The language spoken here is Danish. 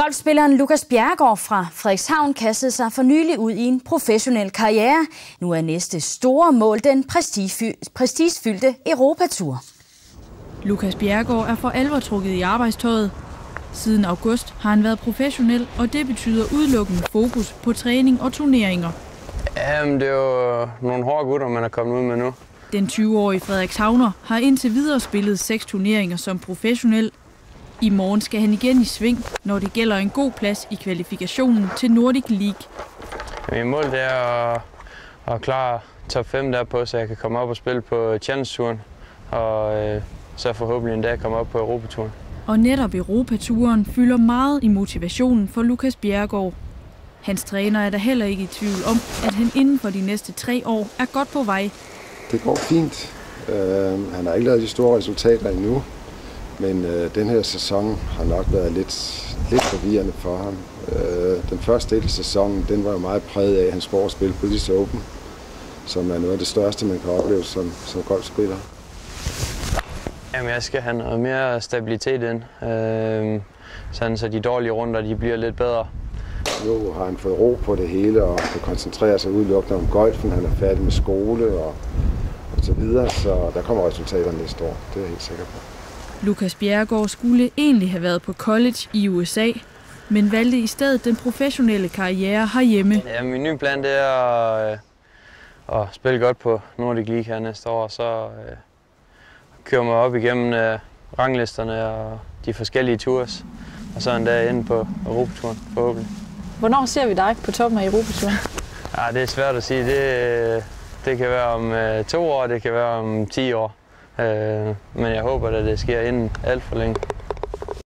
Golfspilleren Lukas Bjerregaard fra Frederikshavn kastede sig for nylig ud i en professionel karriere. Nu er næste store mål den prestigefyldte Europatur. Lukas Bjerregaard er for alvor trukket i arbejdstøjet. Siden august har han været professionel, og det betyder udelukkende fokus på træning og turneringer. Jamen, det er jo nogle hårde gutter, man er kommet ud med nu. Den 20-årige Frederikshavner har indtil videre spillet 6 turneringer som professionel. I morgen skal han igen i sving, når det gælder en god plads i kvalifikationen til Nordic League. Min mål det er at klare top 5 derpå, så jeg kan komme op og spille på Challenge-turen, og så forhåbentlig en dag komme op på Europaturen. Og netop Europaturen fylder meget i motivationen for Lukas Bjerregaard. Hans træner er da heller ikke i tvivl om, at han inden for de næste 3 år er godt på vej. Det går fint. Han har ikke lavet de store resultater endnu, men den her sæson har nok været lidt forvirrende for ham. Den første del af sæsonen, den var jo meget præget af hans sportsspil på British Open, som er noget af det største, man kan opleve som golfspiller. Jamen, jeg skal have noget mere stabilitet ind, sådan så de dårlige runder de bliver lidt bedre. Nu har han fået ro på det hele og kan koncentrere sig udelukkende om golfen. Han er færdig med skole og så videre, så der kommer resultater næste år. Det er jeg helt sikker på. Lukas Bjerregaard skulle egentlig have været på college i USA, men valgte i stedet den professionelle karriere herhjemme. Ja, min nye plan det er at spille godt på Nordic League her næste år, og så køre mig op igennem ranglisterne og de forskellige tours, og så en dag inde på Europaturen forhåbentlig. Hvornår ser vi dig på toppen af Europaturen? Ja, det er svært at sige. Det kan være om 2 år, det kan være om 10 år. Men jeg håber, at det sker inden alt for længe.